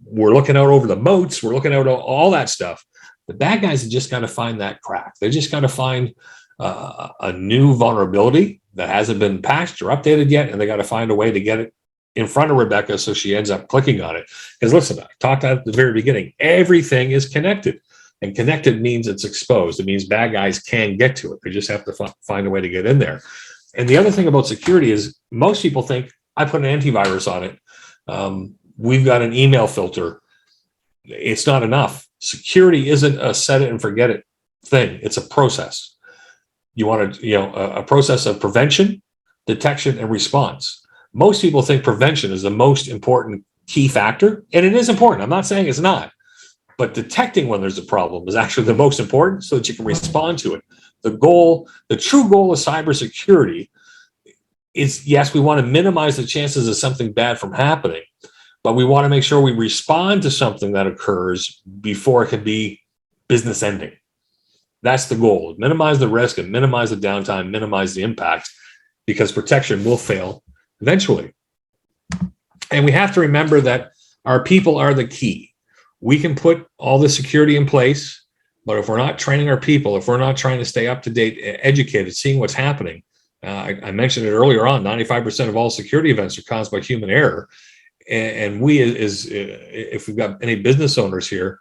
We're looking out over the moats. We're looking out all that stuff. The bad guys have just got to find that crack. They just got to find a new vulnerability that hasn't been patched or updated yet, and they got to find a way to get it in front of Rebecca so she ends up clicking on it. Because listen, I talked at the very beginning, everything is connected, and connected means it's exposed. It means bad guys can get to it. They just have to find a way to get in there. And the other thing about security is most people think, I put an antivirus on it. We've got an email filter. It's not enough. Security isn't a set it and forget it thing. It's a process. You want a process of prevention, detection, and response. Most people think prevention is the most important key factor, and it is important. I'm not saying it's not, but detecting when there's a problem is actually the most important so that you can respond to it. The true goal of cybersecurity is, yes, we want to minimize the chances of something bad from happening, but we want to make sure we respond to something that occurs before it can be business ending. That's the goal. Minimize the risk and minimize the downtime, minimize the impact, because protection will fail eventually. And we have to remember that our people are the key. We can put all the security in place, but if we're not training our people, if we're not trying to stay up to date, educated, seeing what's happening, I mentioned it earlier on, 95% of all security events are caused by human error. And we, if we've got any business owners here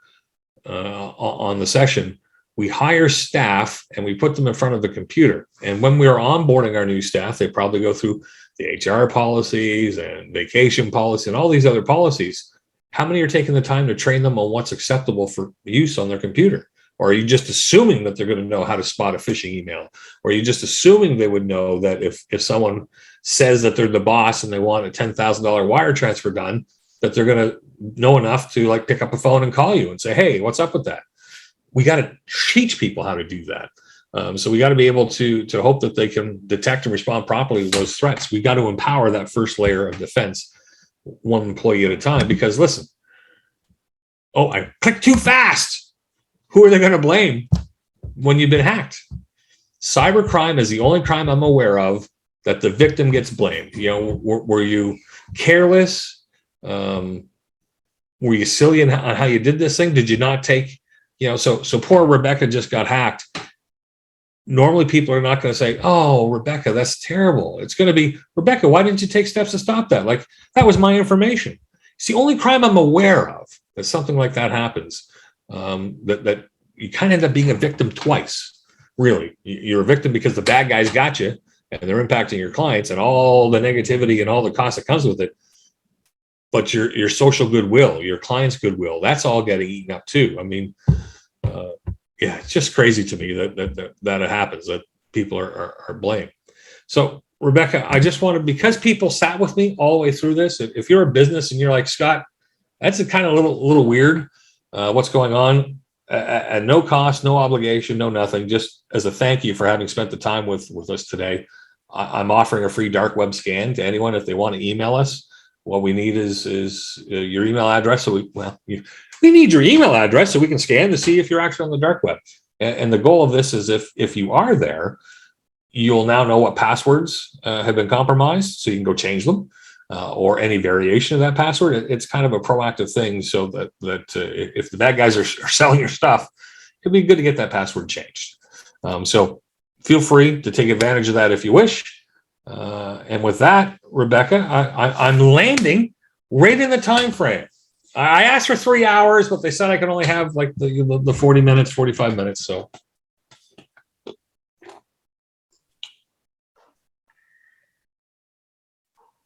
on the session, we hire staff and we put them in front of the computer. And when we are onboarding our new staff, they probably go through the HR policies and vacation policy and all these other policies. How many are taking the time to train them on what's acceptable for use on their computer? Or are you just assuming that they're going to know how to spot a phishing email? Or are you just assuming they would know that if someone says that they're the boss and they want a $10,000 wire transfer done, that they're going to know enough to like pick up a phone and call you and say, hey, what's up with that? we got to teach people how to do that. So we got to be able to hope that they can detect and respond properly to those threats. We got to empower that first layer of defense, one employee at a time. Because listen, oh, I clicked too fast. Who are they going to blame when you've been hacked? Cybercrime is the only crime I'm aware of that the victim gets blamed. You know, were you careless? Were you silly on how you did this thing? Did you not take, you know, so poor Rebecca just got hacked. Normally people are not going to say, oh, Rebecca, that's terrible. It's going to be, Rebecca, why didn't you take steps to stop that? Like, that was my information. It's the only crime I'm aware of that something like that happens, that you kind of end up being a victim twice. Really, you're a victim because the bad guys got you and they're impacting your clients and all the negativity and all the cost that comes with it. But your social goodwill, your client's goodwill, that's all getting eaten up too. I mean, yeah, it's just crazy to me that it happens, that people are blamed. So, Rebecca, I just wanted, because people sat with me all the way through this, if you're a business and you're like, Scott, that's a kind of little weird, what's going on, at no cost, no obligation, no nothing, just as a thank you for having spent the time with us today, I'm offering a free dark web scan to anyone if they want to email us. What we need is your email address. So we need your email address so we can scan to see if you're actually on the dark web. And the goal of this is if you are there, you'll now know what passwords have been compromised, so you can go change them, or any variation of that password. It's kind of a proactive thing, so that if the bad guys are selling your stuff, it'd be good to get that password changed. So feel free to take advantage of that if you wish. And with that, Rebecca, I'm landing right in the time frame. I asked for 3 hours, but they said I could only have like the 40 minutes, 45 minutes. So.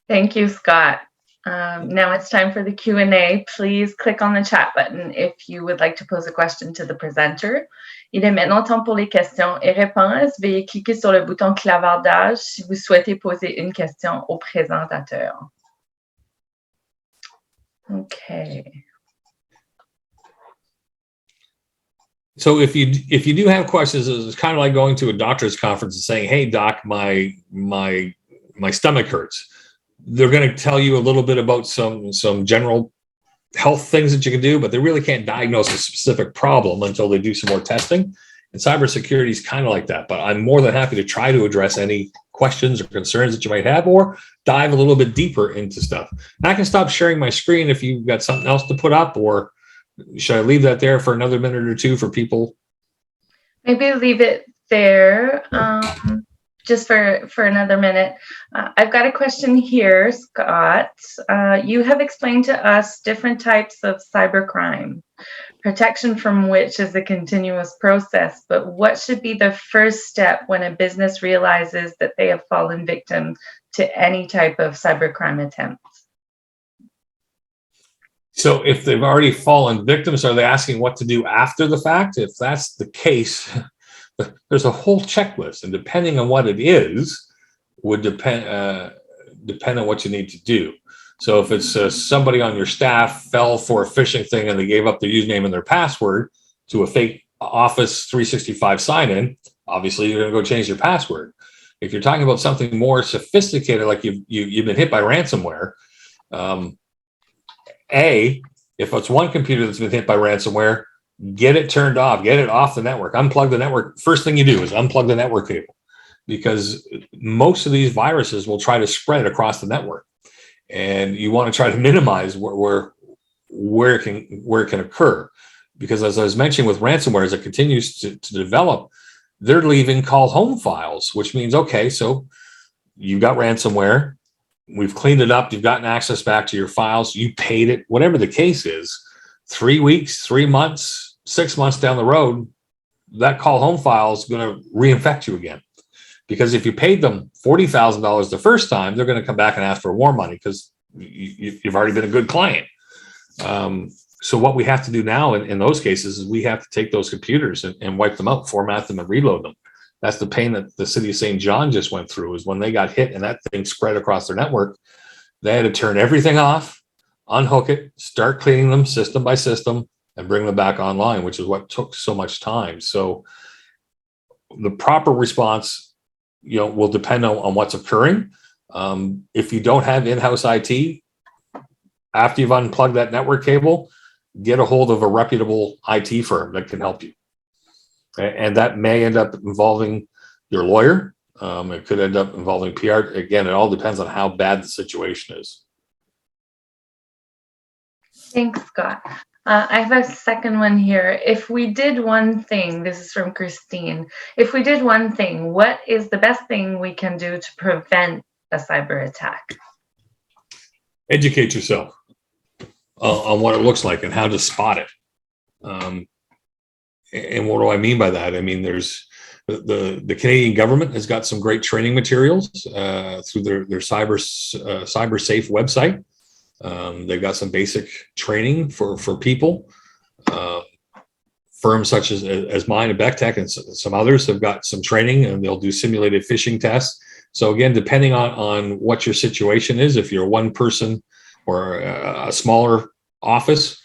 Thank you, Scott. Now it's time for the Q&A. Please click on the chat button if you would like to pose a question to the presenter. Il est maintenant temps pour les questions et réponses. Veuillez cliquer sur le bouton clavardage si vous souhaitez poser une question au présentateur. Okay. So if you do have questions, it's kind of like going to a doctor's conference and saying, "Hey, doc, my stomach hurts." They're going to tell you a little bit about some general health things that you can do, but they really can't diagnose a specific problem until they do some more testing. And cybersecurity is kind of like that. But I'm more than happy to try to address any questions or concerns that you might have, or dive a little bit deeper into stuff. And I can stop sharing my screen if you've got something else to put up, or should I leave that there for another minute or two for people? Maybe leave it there. Just for another minute. I've got a question here, Scott. You have explained to us different types of cybercrime, protection from which is a continuous process, but what should be the first step when a business realizes that they have fallen victim to any type of cybercrime attempt? So if they've already fallen victims, are they asking what to do after the fact? If that's the case, there's a whole checklist, and depending on what it is, would depend on what you need to do. So if it's somebody on your staff fell for a phishing thing and they gave up their username and their password to a fake Office 365 sign-in, obviously you're going to go change your password. If you're talking about something more sophisticated, like you've been hit by ransomware, if it's one computer that's been hit by ransomware, get it turned off, get it off the network, unplug the network. First thing you do is unplug the network cable, because most of these viruses will try to spread across the network, and you want to try to minimize where it can occur. Because as I was mentioning with ransomware, as it continues to develop, they're leaving call home files, which means, okay, so you got ransomware, we've cleaned it up, you've gotten access back to your files, you paid it, whatever the case is. 3 weeks, 3 months, 6 months down the road, that call home file is going to reinfect you again. Because if you paid them $40,000 the first time, they're going to come back and ask for more money because you've already been a good client. So what we have to do now in those cases is we have to take those computers and wipe them out, format them, and reload them. That's the pain that the city of St. John just went through, is when they got hit and that thing spread across their network, they had to turn everything off, unhook it, start cleaning them system by system, and bring them back online, which is what took so much time. So the proper response, will depend on what's occurring. If you don't have in-house IT, after you've unplugged that network cable, get a hold of a reputable IT firm that can help you. And that may end up involving your lawyer. It could end up involving PR. Again, it all depends on how bad the situation is. Thanks, Scott. I have a second one here. If we did one thing, this is from Christine. If we did one thing, what is the best thing we can do to prevent a cyber attack? Educate yourself on what it looks like and how to spot it. And what do I mean by that? I mean, there's the Canadian government has got some great training materials through their cyber safe website. They've got some basic training for people. Firms such as mine and Bectech and some others have got some training, and they'll do simulated phishing tests. So again, depending on what your situation is, if you're one person or a smaller office,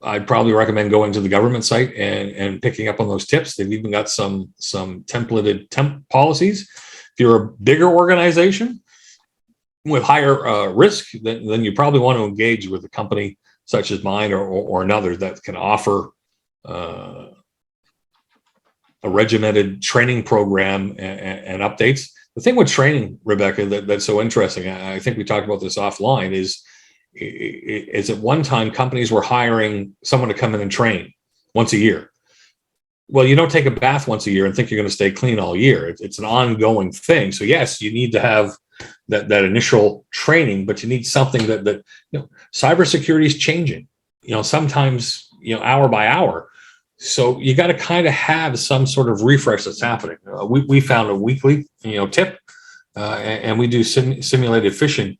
I'd probably recommend going to the government site and picking up on those tips. They've even got some templated policies. If you're a bigger organization with higher risk, then you probably want to engage with a company such as mine or another that can offer a regimented training program and updates. The thing with training, Rebecca, that's so interesting, I think we talked about this offline, is at one time companies were hiring someone to come in and train once a year. Well, you don't take a bath once a year and think you're going to stay clean all year. It's an ongoing thing. So yes, you need to have that initial training, but you need something that cybersecurity is changing, sometimes, hour by hour. So you got to kind of have some sort of refresh that's happening. We found a weekly, tip, and we do simulated phishing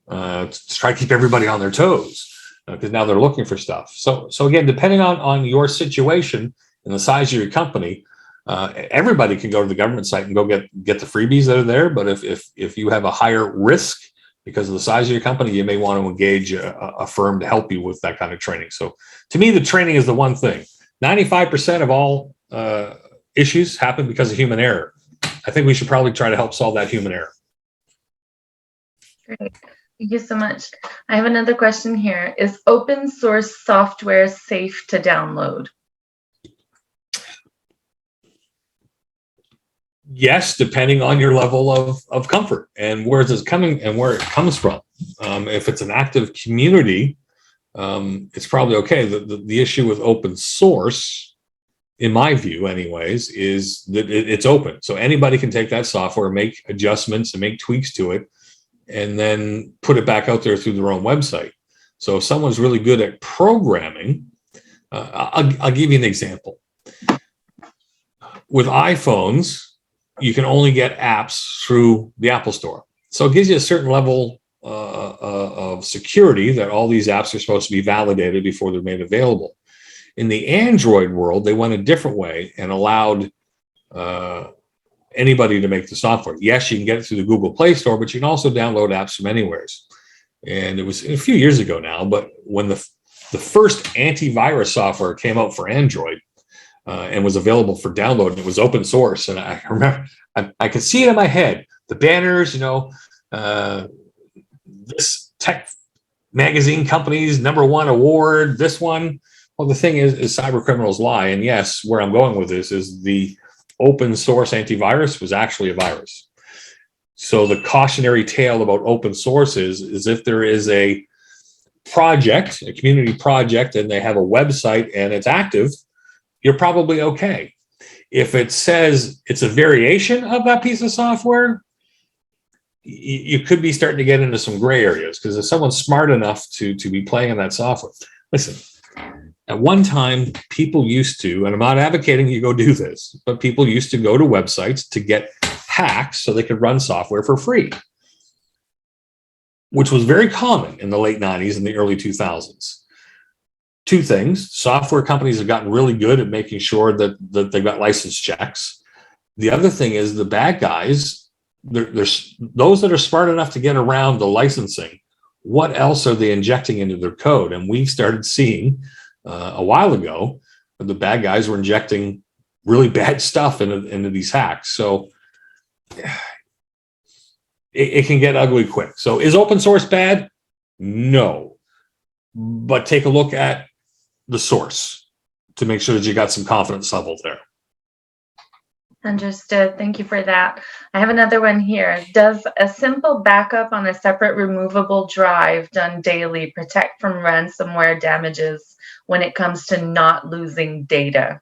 to try to keep everybody on their toes, because now they're looking for stuff. So again, depending on your situation and the size of your company, everybody can go to the government site and go get the freebies that are there. But if you have a higher risk because of the size of your company, you may want to engage a firm to help you with that kind of training. So to me, the training is the one thing. 95% of all issues happen because of human error. I think we should probably try to help solve that human error. Great. Thank you so much. I have another question here. Is open source software safe to download? Yes, depending on your level of comfort and where it's coming and where it comes from. If it's an active community, it's probably okay. The issue with open source, in my view anyways, is that it's open. So anybody can take that software, make adjustments and make tweaks to it, and then put it back out there through their own website. So if someone's really good at programming, I'll give you an example. With iPhones, you can only get apps through the Apple Store. So it gives you a certain level of security that all these apps are supposed to be validated before they're made available. In the Android world, they went a different way and allowed anybody to make the software. Yes, you can get it through the Google Play Store, but you can also download apps from anywheres. And it was a few years ago now, but when the first antivirus software came out for Android and was available for download, and it was open source. And I remember, I could see it in my head, the banners, this tech magazine company's #1 award, this one. Well, the thing is cyber criminals lie. And yes, where I'm going with this is the open source antivirus was actually a virus. So the cautionary tale about open source is if there is a project, a community project, and they have a website and it's active, you're probably okay. If it says it's a variation of that piece of software, you could be starting to get into some gray areas, because if someone's smart enough to be playing in that software, listen, at one time, people used to, and I'm not advocating you go do this, but people used to go to websites to get hacks so they could run software for free, which was very common in the late 90s and the early 2000s. Two things: software companies have gotten really good at making sure that they've got license checks. The other thing is the bad guys, there's those that are smart enough to get around the licensing. What else are they injecting into their code? And we started seeing a while ago. The bad guys were injecting really bad stuff into these hacks. So it can get ugly quick. So is open source bad? No. But take a look at the source to make sure that you got some confidence level there. Understood. Thank you for that. I have another one here. Does a simple backup on a separate removable drive done daily protect from ransomware damages when it comes to not losing data?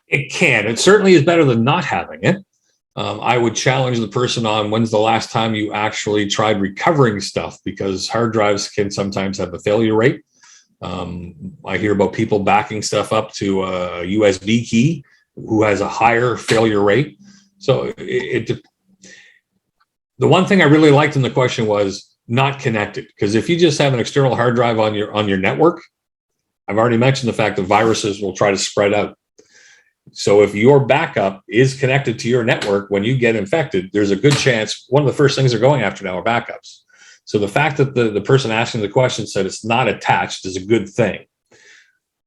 It can. It certainly is better than not having it. I would challenge the person on when's the last time you actually tried recovering stuff, because hard drives can sometimes have a failure rate. I hear about people backing stuff up to a USB key who has a higher failure rate. So the one thing I really liked in the question was not connected, because if you just have an external hard drive on your network, I've already mentioned the fact that viruses will try to spread out. So if your backup is connected to your network, when you get infected, there's a good chance one of the first things they're going after now are backups. So the fact that the person asking the question said it's not attached is a good thing.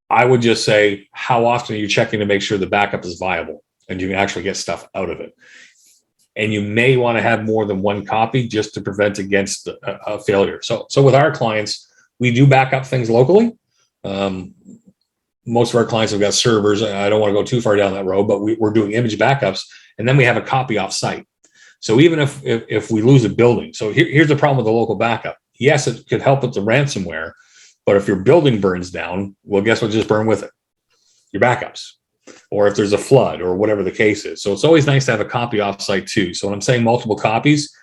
I would just say, how often are you checking to make sure the backup is viable and you can actually get stuff out of it? And you may want to have more than one copy just to prevent against a failure. So with our clients, we do back up things locally. Most of our clients have got servers. I don't want to go too far down that road, but we're doing image backups, and then we have a copy off site. So even if we lose a building, so here's the problem with the local backup. Yes, it could help with the ransomware, but if your building burns down, well, guess what just burned with it? Your backups. Or if there's a flood or whatever the case is. So it's always nice to have a copy off site too. So when I'm saying multiple copies,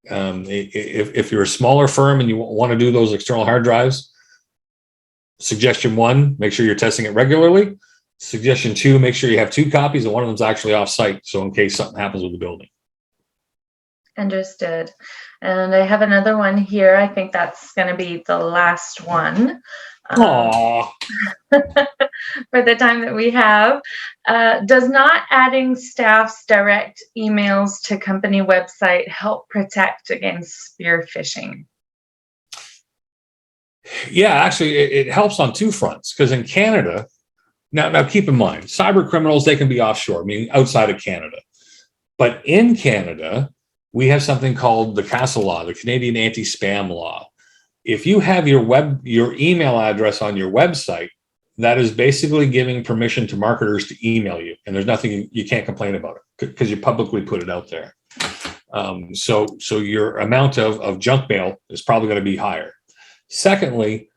if you're a smaller firm and you want to do those external hard drives, suggestion 1, make sure you're testing it regularly. Suggestion 2, make sure you have 2 copies and one of them's actually off site. So in case something happens with the building. Understood. And I have another one here. I think that's going to be the last one. Aww. For the time that we have. Does not adding staff's direct emails to company website help protect against spear phishing? Yeah, actually, it helps on 2 fronts, because in Canada, now keep in mind, cyber criminals, they can be offshore, meaning outside of Canada. But in Canada, we have something called the CASA law, the Canadian Anti-Spam Law. If you have your email address on your website, that is basically giving permission to marketers to email you, and there's nothing you can't complain about it because you publicly put it out there. So your amount of junk mail is probably going to be higher. Secondly,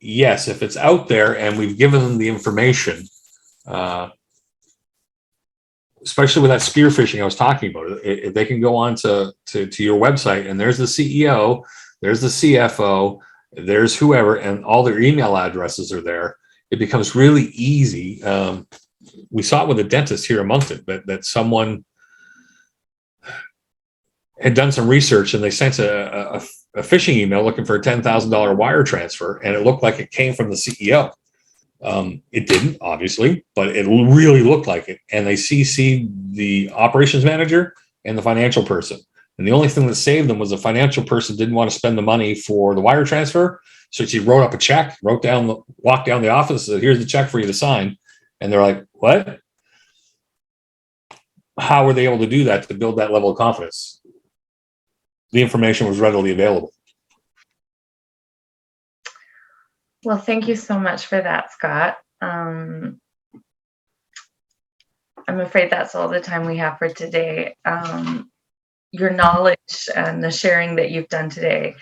yes, if it's out there and we've given them the information, especially with that spear phishing I was talking about, if they can go on to your website and there's the CEO, there's the CFO, there's whoever, and all their email addresses are there, it becomes really easy. We saw it with a dentist here in Moncton, that someone had done some research and they sent a phishing email looking for a $10,000 wire transfer, and it looked like it came from the CEO. It didn't, obviously, but it really looked like it. And they CC'd the operations manager and the financial person. And the only thing that saved them was the financial person didn't want to spend the money for the wire transfer. So she wrote up a check, walked down the office, said, here's the check for you to sign. And they're like, what? How were they able to do that to build that level of confidence? The information was readily available. Well, thank you so much for that, Scott. I'm afraid that's all the time we have for today. Your knowledge and the sharing that you've done today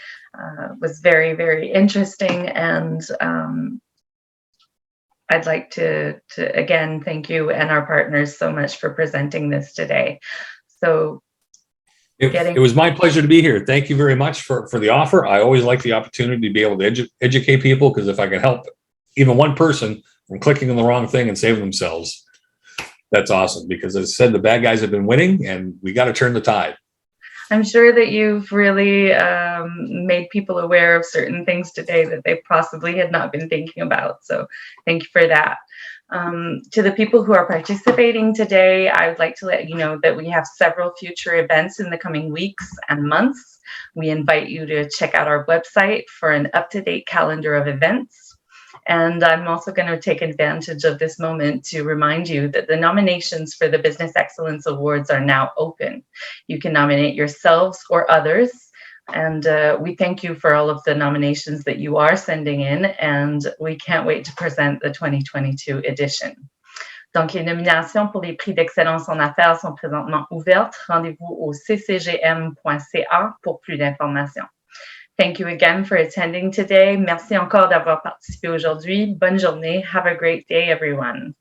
was very, very interesting. And I'd like to again, thank you and our partners so much for presenting this today. So it was my pleasure to be here. Thank you very much for the offer. I always like the opportunity to be able to educate people, because if I can help even one person from clicking on the wrong thing and saving themselves, that's awesome. Because as I said, the bad guys have been winning and we got to turn the tide. I'm sure that you've really made people aware of certain things today that they possibly had not been thinking about. So thank you for that. To the people who are participating today, I would like to let you know that we have several future events in the coming weeks and months. We invite you to check out our website for an up-to-date calendar of events. And I'm also going to take advantage of this moment to remind you that the nominations for the Business Excellence Awards are now open. You can nominate yourselves or others. And we thank you for all of the nominations that you are sending in, and we can't wait to present the 2022 edition. Donc, les nominations pour les prix d'excellence en affaires sont présentement ouvertes. Rendez-vous au ccgm.ca pour plus d'informations. Thank you again for attending today. Merci encore d'avoir participé aujourd'hui. Bonne journée. Have a great day, everyone.